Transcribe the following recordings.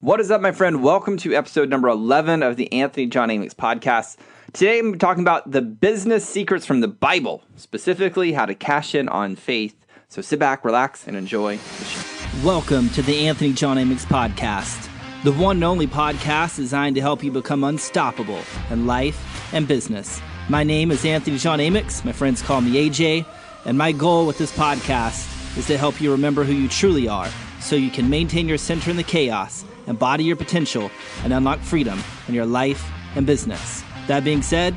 What is up, my friend? Welcome to episode number 11 of the Anthony John Amick's podcast. Today, I'm talking about the business secrets from the Bible, specifically how to cash in on faith. So sit back, relax, and enjoy the show. Welcome to the Anthony John Amick's podcast, the one and only podcast designed to help you become unstoppable in life and business. My name is Anthony John Amick. My friends call me AJ, and my goal with this podcast is to help you remember who you truly are so you can maintain your center in the chaos, embody your potential, and unlock freedom in your life and business. That being said,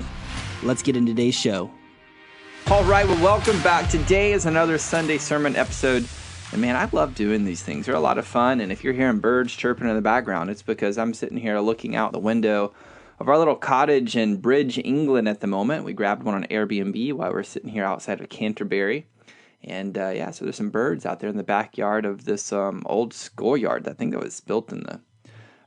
let's get into today's show. All right, well, welcome back. Today is another Sunday sermon episode. And man, I love doing these things. They're a lot of fun. And if you're hearing birds chirping in the background, it's because I'm sitting here looking out the window of our little cottage in Bridge, England at the moment. We grabbed one on Airbnb while we're sitting here outside of Canterbury. And so there's some birds out there in the backyard of this old schoolyard. I think that was built I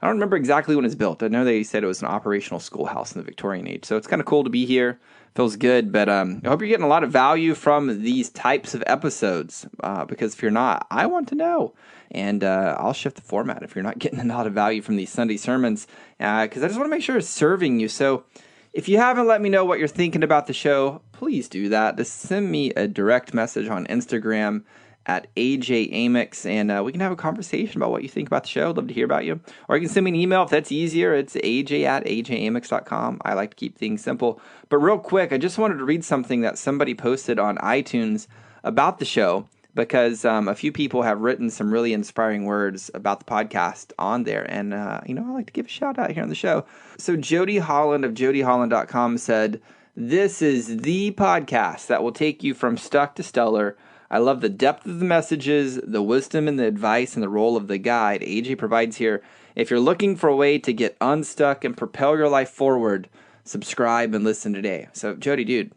don't remember exactly when it was built. I know they said it was an operational schoolhouse in the Victorian age. So it's kind of cool to be here. Feels good. But I hope you're getting a lot of value from these types of episodes. Because if you're not, I want to know. And I'll shift the format if you're not getting a lot of value from these Sunday sermons. Because I just want to make sure it's serving you. So if you haven't let me know what you're thinking about the show, please do that. Just send me a direct message on Instagram at AJ Amick, and we can have a conversation about what you think about the show. I'd love to hear about you. Or you can send me an email if that's easier. It's aj@ajamick.com. I like to keep things simple. But real quick, I just wanted to read something that somebody posted on iTunes about the show, because a few people have written some really inspiring words about the podcast on there. And, I like to give a shout out here on the show. So Jody Holland of jodyholland.com said, "This is the podcast that will take you from stuck to stellar. I love the depth of the messages, the wisdom and the advice, and the role of the guide AJ provides here. If you're looking for a way to get unstuck and propel your life forward, subscribe and listen today." So Jody, dude,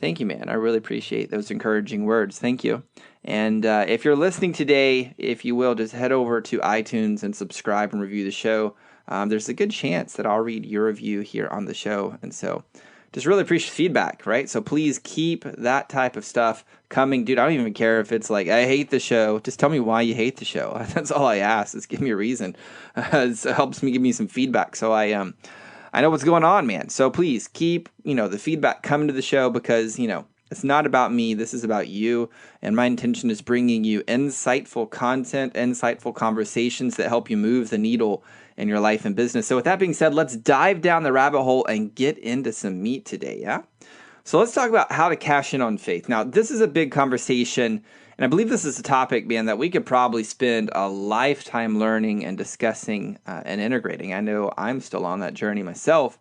thank you, man. I really appreciate those encouraging words. Thank you. And if you're listening today, if you will, just head over to iTunes and subscribe and review the show. There's a good chance that I'll read your review here on the show. And so just really appreciate feedback, right? So please keep that type of stuff coming. Dude, I don't even care if it's like, I hate the show. Just tell me why you hate the show. That's all I ask, is give me a reason. It helps me give me some feedback. So I know what's going on, man. So please keep, the feedback coming to the show, because, it's not about me. This is about you. And my intention is bringing you insightful content, insightful conversations that help you move the needle in your life and business. So with that being said, let's dive down the rabbit hole and get into some meat today, yeah? So let's talk about how to cash in on faith. Now, this is a big conversation, and I believe this is a topic, man, that we could probably spend a lifetime learning and discussing and integrating. I know I'm still on that journey myself.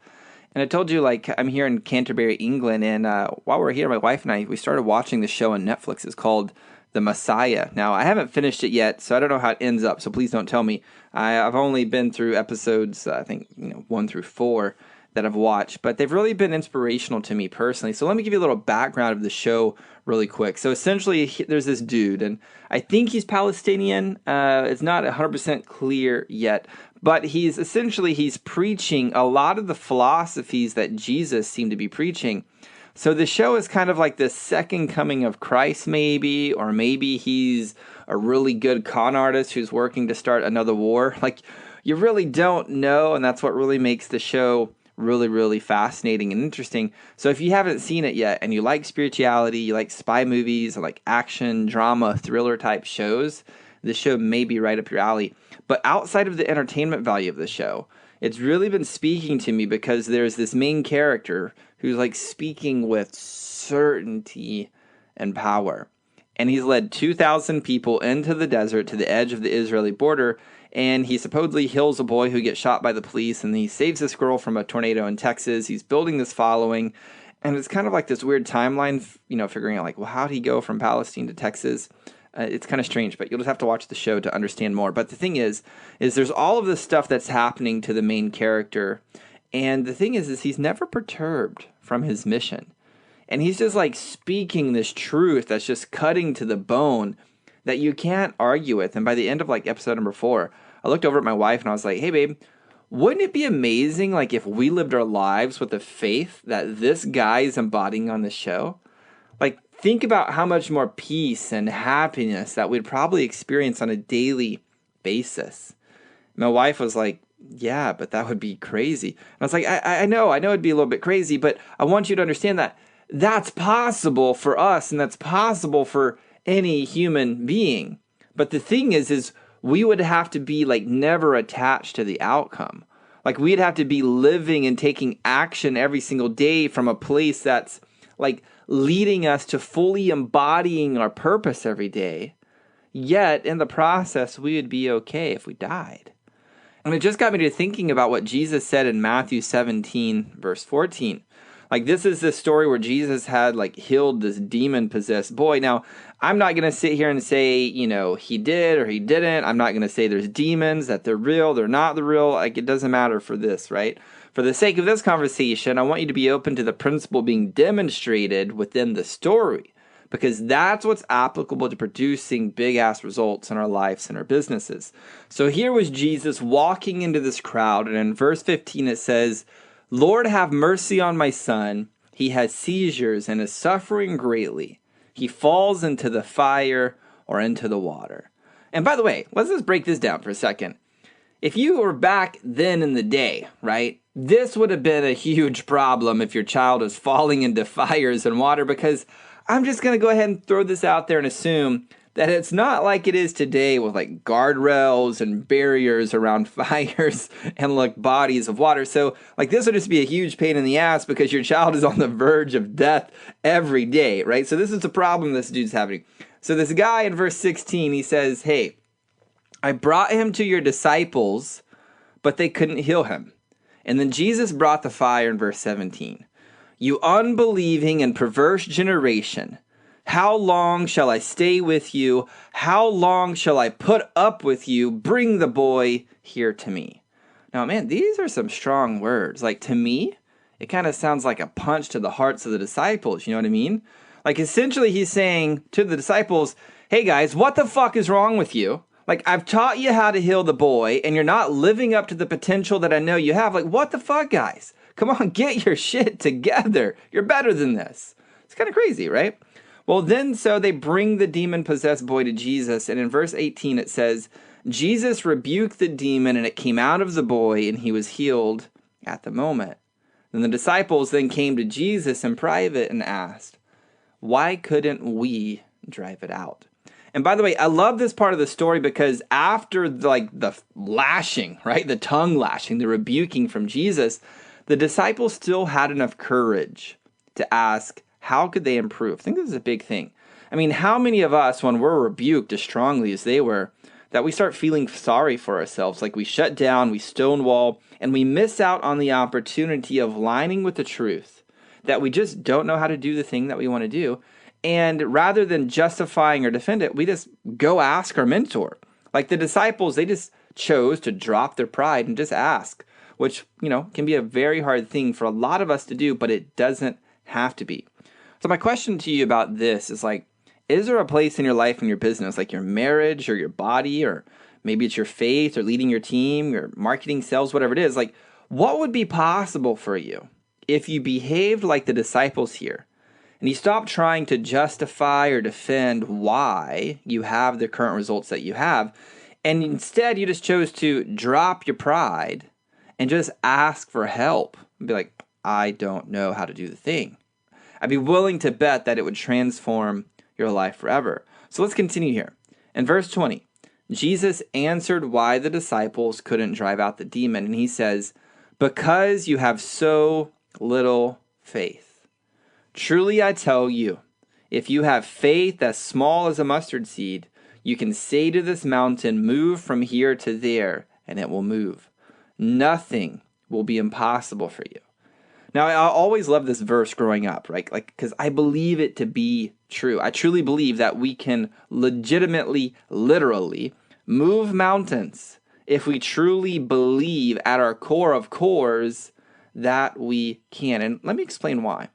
And I told you, I'm here in Canterbury, England, and while we're here, my wife and I, we started watching this show on Netflix. It's called The Messiah. Now, I haven't finished it yet, so I don't know how it ends up, so please don't tell me. I've only been through episodes, I think, 1 through 4 that I've watched, but they've really been inspirational to me personally. So let me give you a little background of the show really quick. So essentially, there's this dude, and I think he's Palestinian. It's not 100% clear yet, but he's preaching a lot of the philosophies that Jesus seemed to be preaching. So the show is kind of like the second coming of Christ, maybe, or maybe he's a really good con artist who's working to start another war. You really don't know, and that's what really makes the show really, really fascinating and interesting. So if you haven't seen it yet, and you like spirituality, you like spy movies, or like action, drama, thriller type shows, this show may be right up your alley. But outside of the entertainment value of the show, it's really been speaking to me because there's this main character who's speaking with certainty and power. And he's led 2,000 people into the desert to the edge of the Israeli border, and he supposedly heals a boy who gets shot by the police, and he saves this girl from a tornado in Texas. He's building this following, and it's kind of like this weird timeline, figuring out how did he go from Palestine to Texas? It's kind of strange, but you'll just have to watch the show to understand more. But the thing is there's all of this stuff that's happening to the main character, and the thing is he's never perturbed from his mission. And he's just speaking this truth that's just cutting to the bone that you can't argue with. And by the end of episode number 4, I looked over at my wife and I was like, "Hey babe, wouldn't it be amazing if we lived our lives with the faith that this guy is embodying on the show? Think about how much more peace and happiness that we'd probably experience on a daily basis." My wife was like, yeah, but that would be crazy. And I was like, I know it'd be a little bit crazy, but I want you to understand that that's possible for us and that's possible for any human being. But the thing is we would have to be like never attached to the outcome. Like we'd have to be living and taking action every single day from a place that's like leading us to fully embodying our purpose every day. Yet in the process, we would be okay if we died. And it just got me to thinking about what Jesus said in Matthew 17, verse 14. Like this is the story where Jesus had like healed this demon-possessed boy. Now, I'm not going to sit here and say, he did or he didn't. I'm not going to say there's demons, that they're real, they're not the real. Like it doesn't matter for this, right? For the sake of this conversation, I want you to be open to the principle being demonstrated within the story, because that's what's applicable to producing big-ass results in our lives and our businesses. So here was Jesus walking into this crowd, and in verse 15 it says, "Lord, have mercy on my son. He has seizures and is suffering greatly. He falls into the fire or into the water." And by the way, let's just break this down for a second. If you were back then in the day, right, this would have been a huge problem if your child was falling into fires and water, because I'm just going to go ahead and throw this out there and assume that it's not like it is today with like guardrails and barriers around fires and like bodies of water. So like this would just be a huge pain in the ass because your child is on the verge of death every day, right? So this is the problem this dude's having. So this guy in verse 16, he says, "Hey, I brought him to your disciples, but they couldn't heal him." And then Jesus brought the fire in verse 17. "You unbelieving and perverse generation, how long shall I stay with you? How long shall I put up with you? Bring the boy here to me." Now, man, these are some strong words. Like, to me, it kind of sounds like a punch to the hearts of the disciples. You know what I mean? Like, essentially, he's saying to the disciples, hey, guys, what the fuck is wrong with you? Like, I've taught you how to heal the boy, and you're not living up to the potential that I know you have. Like, what the fuck, guys? Come on, get your shit together. You're better than this. It's kind of crazy, right? Well, then, so they bring the demon-possessed boy to Jesus, and in verse 18 it says, Jesus rebuked the demon, and it came out of the boy, and he was healed at the moment. Then the disciples then came to Jesus in private and asked, why couldn't we drive it out? And by the way, I love this part of the story because after the lashing, right, the tongue lashing, the rebuking from Jesus, the disciples still had enough courage to ask, how could they improve? I think this is a big thing. I mean, how many of us, when we're rebuked as strongly as they were, that we start feeling sorry for ourselves, like we shut down, we stonewall, and we miss out on the opportunity of lining with the truth, that we just don't know how to do the thing that we want to do. And rather than justifying or defend it, we just go ask our mentor. Like the disciples, they just chose to drop their pride and just ask, which, can be a very hard thing for a lot of us to do, but it doesn't have to be. So my question to you about this is is there a place in your life and your business, like your marriage or your body, or maybe it's your faith or leading your team, your marketing, sales, whatever it is, what would be possible for you if you behaved like the disciples here? And you stop trying to justify or defend why you have the current results that you have. And instead, you just chose to drop your pride and just ask for help. And be like, I don't know how to do the thing. I'd be willing to bet that it would transform your life forever. So let's continue here. In verse 20, Jesus answered why the disciples couldn't drive out the demon. And he says, because you have so little faith. Truly I tell you, if you have faith as small as a mustard seed, you can say to this mountain, move from here to there, and it will move. Nothing will be impossible for you. Now, I always loved this verse growing up, right? Because I believe it to be true. I truly believe that we can legitimately, literally move mountains if we truly believe at our core of cores that we can. And let me explain why.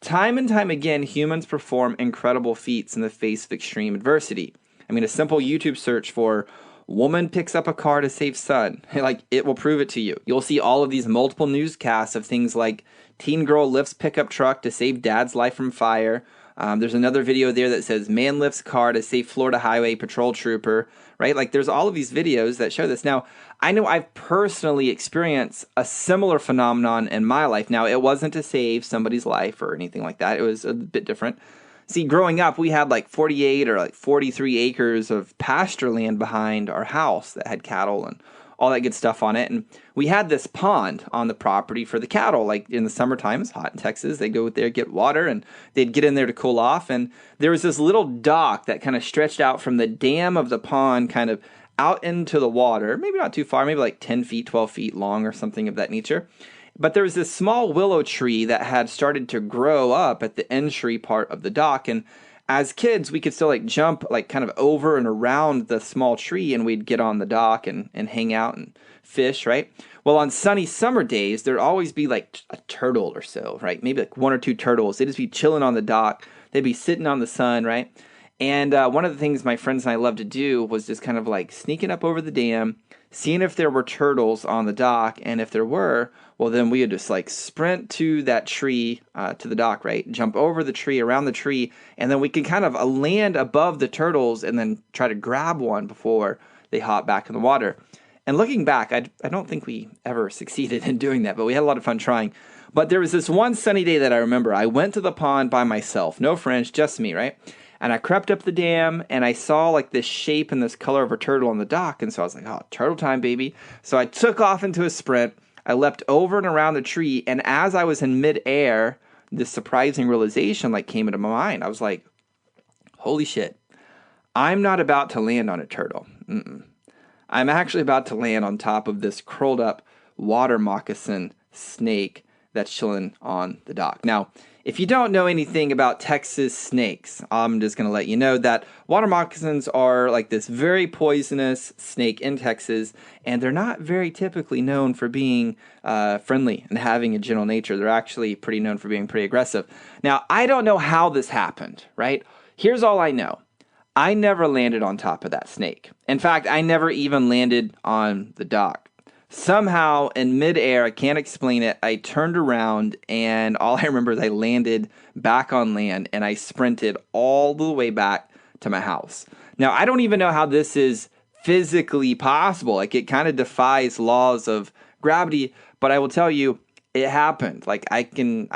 Time and time again, humans perform incredible feats in the face of extreme adversity. I mean, a simple YouTube search for woman picks up a car to save son, it will prove it to you. You'll see all of these multiple newscasts of things like teen girl lifts pickup truck to save dad's life from fire. There's another video there that says man lifts car to save Florida highway patrol trooper, right? Like there's all of these videos that show this. Now, I know I've personally experienced a similar phenomenon in my life. Now, it wasn't to save somebody's life or anything like that. It was a bit different. See, growing up, we had like 48 or like 43 acres of pasture land behind our house that had cattle and all that good stuff on it. And we had this pond on the property for the cattle. Like in the summertime, it's hot in Texas. They go there, get water, and they'd get in there to cool off. And there was this little dock that kind of stretched out from the dam of the pond kind of out into the water. Maybe not too far, maybe like 10 feet, 12 feet long or something of that nature. But there was this small willow tree that had started to grow up at the entry part of the dock. And as kids, we could still like jump like kind of over and around the small tree, and we'd get on the dock and hang out and fish, right? Well, on sunny summer days, there'd always be like a turtle or so, right? Maybe like one or two turtles. They'd just be chilling on the dock. They'd be sitting on the sun, right? And one of the things my friends and I loved to do was just kind of like sneaking up over the dam, seeing if there were turtles on the dock, and if there were, well, then we would just like sprint to that tree, to the dock, right? Jump over the tree, around the tree, and then we could kind of land above the turtles and then try to grab one before they hop back in the water. And looking back, I don't think we ever succeeded in doing that, but we had a lot of fun trying. But there was this one sunny day that I remember. I went to the pond by myself, no friends, just me, right? And I crept up the dam, and I saw like this shape and this color of a turtle on the dock. And so I was like, oh, turtle time, baby. So I took off into a sprint. I leapt over and around the tree. And as I was in midair, this surprising realization like came into my mind. I was like, holy shit, I'm not about to land on a turtle. I'm actually about to land on top of this curled up water moccasin snake that's chilling on the dock. Now, if you don't know anything about Texas snakes, I'm just going to let you know that water moccasins are like this very poisonous snake in Texas, and they're not very typically known for being friendly and having a gentle nature. They're actually pretty known for being pretty aggressive. Now, I don't know how this happened, right? Here's all I know. I never landed on top of that snake. In fact, I never even landed on the dock. Somehow, in midair, I can't explain it, I turned around, and all I remember is I landed back on land, and I sprinted all the way back to my house. Now, I don't even know how this is physically possible. Like, it kind of defies laws of gravity, but I will tell you, it happened. Like, I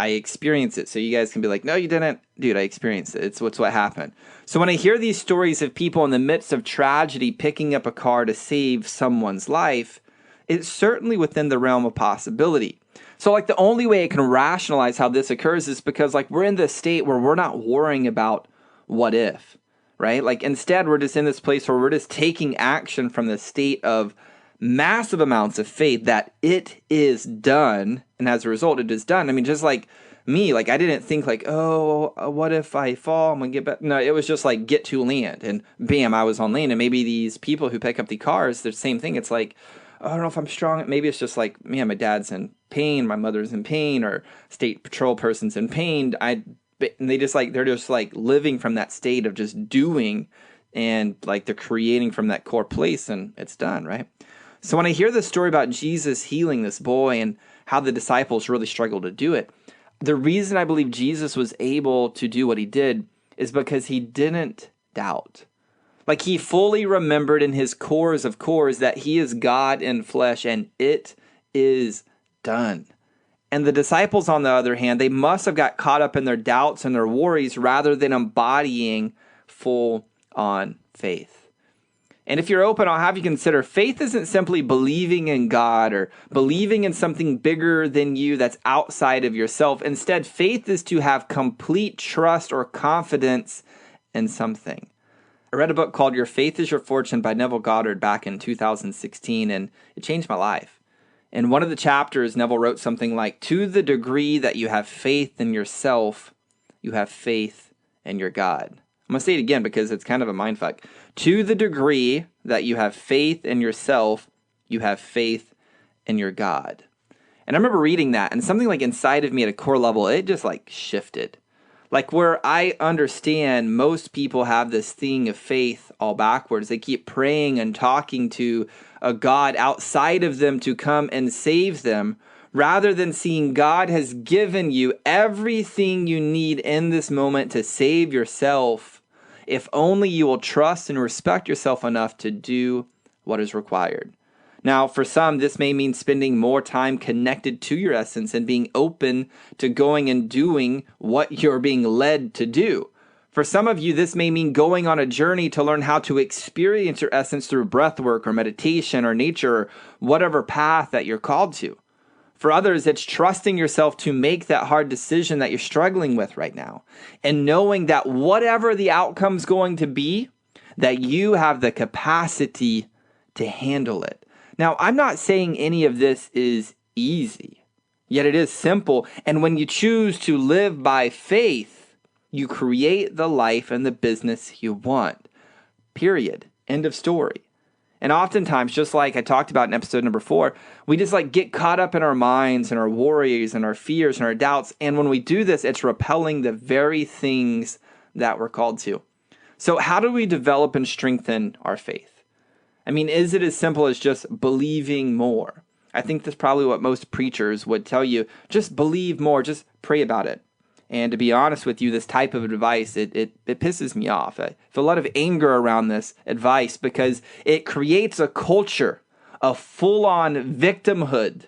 experienced it, so you guys can be like, no, you didn't. Dude, I experienced it. It's what happened. So when I hear these stories of people in the midst of tragedy picking up a car to save someone's life, it's certainly within the realm of possibility. So like the only way I can rationalize how this occurs is because like we're in this state where we're not worrying about what if, right? Like instead we're just in this place where we're just taking action from the state of massive amounts of faith that it is done. And as a result, it is done. I mean, just like me, like I didn't think like, oh, what if I fall? I'm going to get back. No, it was just like get to land and bam, I was on land. And maybe these people who pick up the cars, the same thing. It's like, I don't know if I'm strong. Maybe it's just like, man, my dad's in pain, my mother's in pain, or state patrol person's in pain. And they just like, they're just like living from that state of just doing, and like they're creating from that core place, and it's done, right? So when I hear this story about Jesus healing this boy and how the disciples really struggled to do it, the reason I believe Jesus was able to do what he did is because he didn't doubt. Like he fully remembered in his cores of cores that he is God in flesh and it is done. And the disciples, on the other hand, they must have got caught up in their doubts and their worries rather than embodying full on faith. And if you're open, I'll have you consider faith isn't simply believing in God or believing in something bigger than you that's outside of yourself. Instead, faith is to have complete trust or confidence in something. I read a book called Your Faith is Your Fortune by Neville Goddard back in 2016, and it changed my life. In one of the chapters, Neville wrote something like, to the degree that you have faith in yourself, you have faith in your God. I'm going to say it again because it's kind of a mindfuck. To the degree that you have faith in yourself, you have faith in your God. And I remember reading that, and something like inside of me at a core level, it just like shifted. Like where I understand most people have this thing of faith all backwards. They keep praying and talking to a God outside of them to come and save them rather than seeing God has given you everything you need in this moment to save yourself, if only you will trust and respect yourself enough to do what is required. Now, for some, this may mean spending more time connected to your essence and being open to going and doing what you're being led to do. For some of you, this may mean going on a journey to learn how to experience your essence through breath work or meditation or nature or whatever path that you're called to. For others, it's trusting yourself to make that hard decision that you're struggling with right now and knowing that whatever the outcome's going to be, that you have the capacity to handle it. Now, I'm not saying any of this is easy, yet it is simple. And when you choose to live by faith, you create the life and the business you want. Period. End of story. And oftentimes, just like I talked about in episode number 4, we just get caught up in our minds and our worries and our fears and our doubts. And when we do this, it's repelling the very things that we're called to. So how do we develop and strengthen our faith? I mean, is it as simple as just believing more? I think that's probably what most preachers would tell you. Just believe more. Just pray about it. And to be honest with you, this type of advice, it pisses me off. I feel a lot of anger around this advice because it creates a culture of full-on victimhood.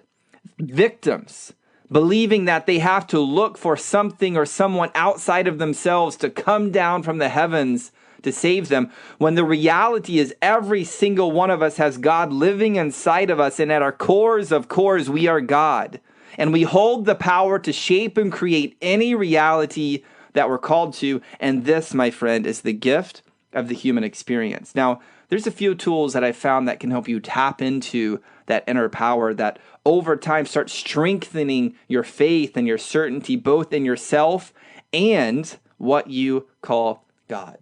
Victims believing that they have to look for something or someone outside of themselves to come down from the heavens to save them, when the reality is every single one of us has God living inside of us, and at our cores of cores, we are God. And we hold the power to shape and create any reality that we're called to. And this, my friend, is the gift of the human experience. Now, there's a few tools that I found that can help you tap into that inner power that over time start strengthening your faith and your certainty, both in yourself and what you call God.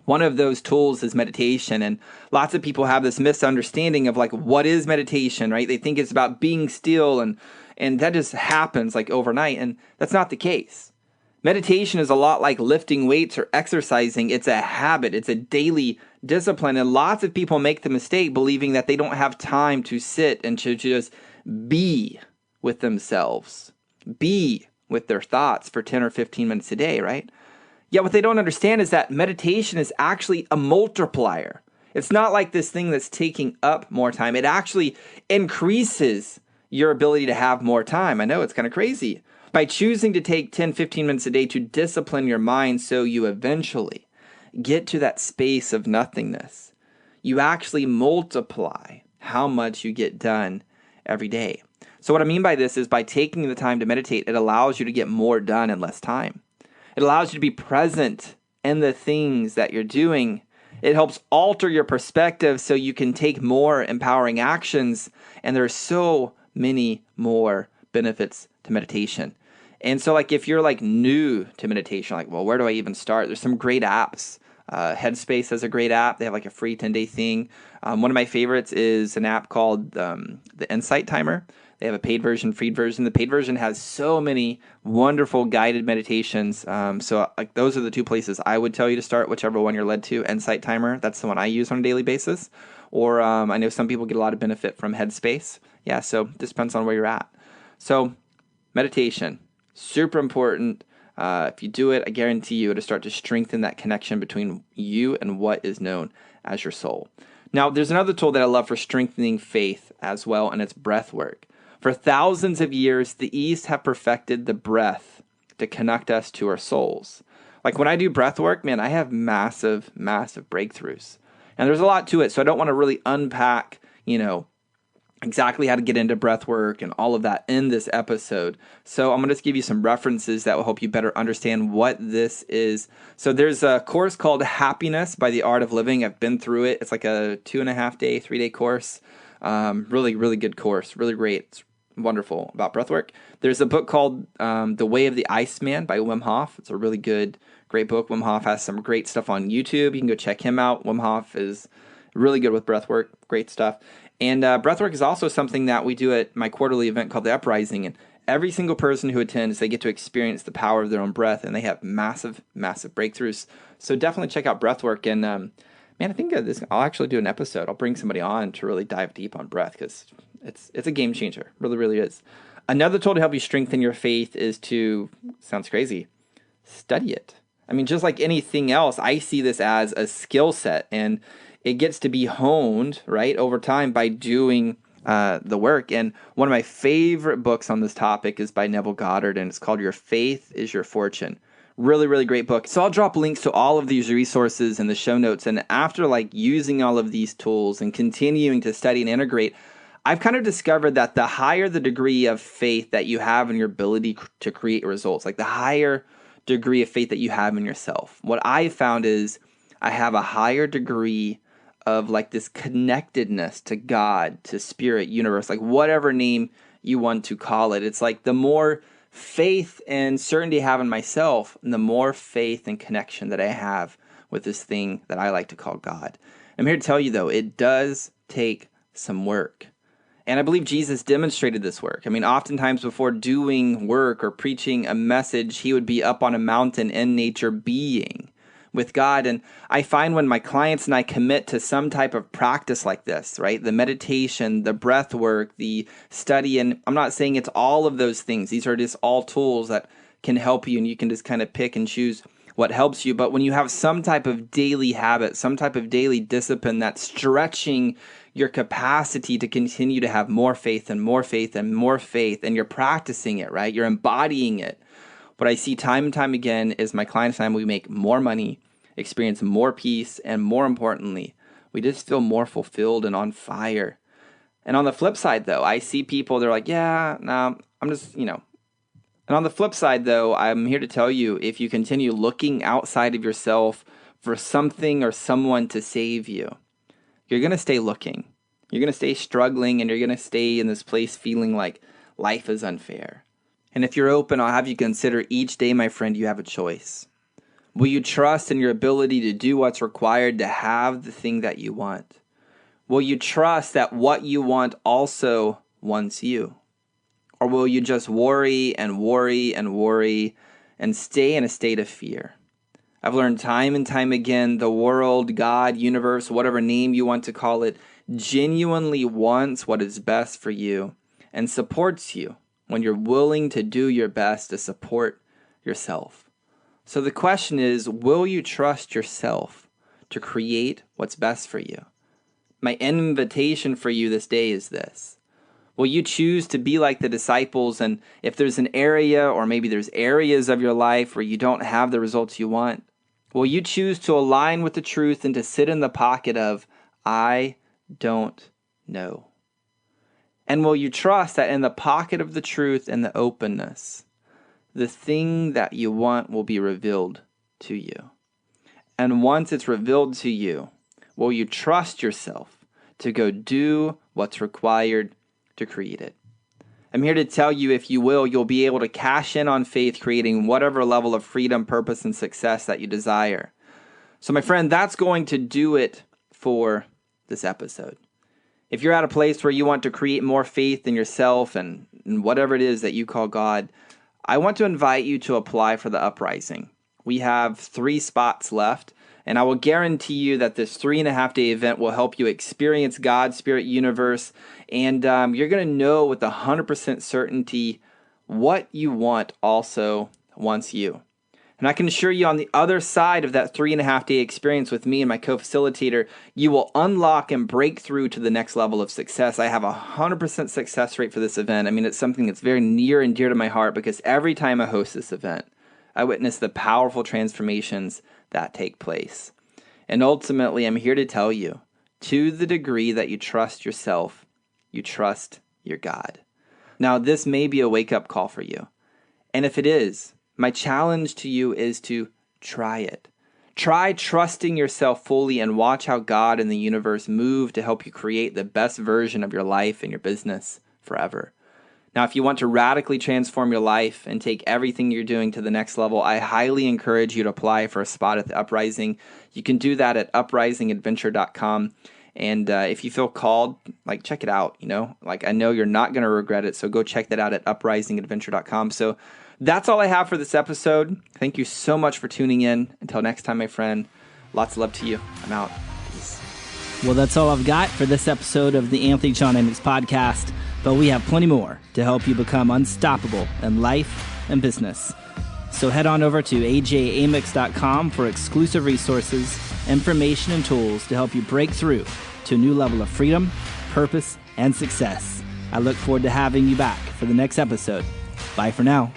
One of those tools is meditation, and lots of people have this misunderstanding of what is meditation, right? They think it's about being still, and that just happens overnight, and that's not the case. Meditation is a lot like lifting weights or exercising. It's a habit. It's a daily discipline, and lots of people make the mistake believing that they don't have time to sit and to just be with themselves, be with their thoughts for 10 or 15 minutes a day, right? Yet what they don't understand is that meditation is actually a multiplier. It's not like this thing that's taking up more time. It actually increases your ability to have more time. I know it's kind of crazy. By choosing to take 10, 15 minutes a day to discipline your mind so you eventually get to that space of nothingness, you actually multiply how much you get done every day. So what I mean by this is by taking the time to meditate, it allows you to get more done in less time. It allows you to be present in the things that you're doing. It helps alter your perspective so you can take more empowering actions. And there are so many more benefits to meditation. And so if you're new to meditation, where do I even start? There's some great apps. Headspace has a great app. They have a free 10-day thing. One of my favorites is an app called the Insight Timer. They have a paid version, free version. The paid version has so many wonderful guided meditations. So those are the two places I would tell you to start, whichever one you're led to. Insight Timer, that's the one I use on a daily basis. Or I know some people get a lot of benefit from Headspace. Yeah, so it just depends on where you're at. So meditation, super important. If you do it, I guarantee you it'll start to strengthen that connection between you and what is known as your soul. Now, there's another tool that I love for strengthening faith as well, and it's breath work. For thousands of years, the East have perfected the breath to connect us to our souls. When I do breath work, man, I have massive, massive breakthroughs. And there's a lot to it, so I don't want to really unpack, exactly how to get into breath work and all of that in this episode. So I'm going to just give you some references that will help you better understand what this is. So there's a course called Happiness by the Art of Living. I've been through it. It's a 2.5-day, 3-day course. Really, really good course. Really great. It's wonderful about breathwork. There's a book called The Way of the Iceman by Wim Hof. It's a really great book. Wim Hof has some great stuff on YouTube. You can go check him out. Wim Hof is really good with breathwork. Great stuff. And breathwork is also something that we do at my quarterly event called The Uprising. And every single person who attends, they get to experience the power of their own breath, and they have massive, massive breakthroughs. So definitely check out breathwork. And man, I think I'll actually do an episode. I'll bring somebody on to really dive deep on breath because it's a game changer. Really, really is. Another tool to help you strengthen your faith is to, sounds crazy, study it. I mean, just like anything else, I see this as a skill set, and it gets to be honed, right, over time by doing the work. And one of my favorite books on this topic is by Neville Goddard, and it's called Your Faith is Your Fortune. Really, really great book. So I'll drop links to all of these resources in the show notes. And after like using all of these tools and continuing to study and integrate, I've kind of discovered that the higher the degree of faith that you have in your ability to create results, like the higher degree of faith that you have in yourself, what I've found is I have a higher degree of like this connectedness to God, to spirit, universe, like whatever name you want to call it. It's like the more faith and certainty I have in myself, and the more faith and connection that I have with this thing that I like to call God. I'm here to tell you, though, it does take some work. And I believe Jesus demonstrated this work. I mean, oftentimes before doing work or preaching a message, he would be up on a mountain in nature being with God. And I find when my clients and I commit to some type of practice like this, right? The meditation, the breath work, the study, and I'm not saying it's all of those things. These are just all tools that can help you, and you can just kind of pick and choose what helps you. But when you have some type of daily habit, some type of daily discipline that's stretching your capacity to continue to have more faith and more faith and more faith, and you're practicing it, right? You're embodying it. What I see time and time again is my clients and I, we make more money, experience more peace, and more importantly, we just feel more fulfilled and on fire. And on the flip side, though, I see people, they're like, yeah, no, I'm just, And on the flip side, though, I'm here to tell you, if you continue looking outside of yourself for something or someone to save you, you're going to stay looking. You're going to stay struggling, and you're going to stay in this place feeling like life is unfair. And if you're open, I'll have you consider each day, my friend, you have a choice. Will you trust in your ability to do what's required to have the thing that you want? Will you trust that what you want also wants you? Or will you just worry and worry and worry and stay in a state of fear? I've learned time and time again, the world, God, universe, whatever name you want to call it, genuinely wants what is best for you and supports you when you're willing to do your best to support yourself. So the question is, will you trust yourself to create what's best for you? My invitation for you this day is this. Will you choose to be like the disciples, and if there's an area or maybe there's areas of your life where you don't have the results you want, will you choose to align with the truth and to sit in the pocket of, I don't know? And will you trust that in the pocket of the truth and the openness, the thing that you want will be revealed to you? And once it's revealed to you, will you trust yourself to go do what's required to create it? I'm here to tell you, if you will, you'll be able to cash in on faith, creating whatever level of freedom, purpose, and success that you desire. So, my friend, that's going to do it for this episode. If you're at a place where you want to create more faith in yourself and whatever it is that you call God, I want to invite you to apply for the Uprising. We have 3 spots left, and I will guarantee you that this 3.5-day event will help you experience God, Spirit, Universe, and you're going to know with 100% certainty what you want also wants you. And I can assure you, on the other side of that 3.5-day experience with me and my co-facilitator, you will unlock and break through to the next level of success. I have 100% success rate for this event. I mean, it's something that's very near and dear to my heart, because every time I host this event, I witness the powerful transformations that take place. And ultimately, I'm here to tell you, to the degree that you trust yourself, you trust your God. Now, this may be a wake-up call for you. And if it is, my challenge to you is to try it. Try trusting yourself fully and watch how God and the universe move to help you create the best version of your life and your business forever. Now, if you want to radically transform your life and take everything you're doing to the next level, I highly encourage you to apply for a spot at the Uprising. You can do that at uprisingadventure.com. And if you feel called, check it out, I know you're not going to regret it. So go check that out at uprisingadventure.com. So that's all I have for this episode. Thank you so much for tuning in. Until next time, my friend, lots of love to you. I'm out. Peace. Well, that's all I've got for this episode of the Anthony John Amix podcast. But we have plenty more to help you become unstoppable in life and business. So head on over to ajamix.com for exclusive resources, information, and tools to help you break through to a new level of freedom, purpose, and success. I look forward to having you back for the next episode. Bye for now.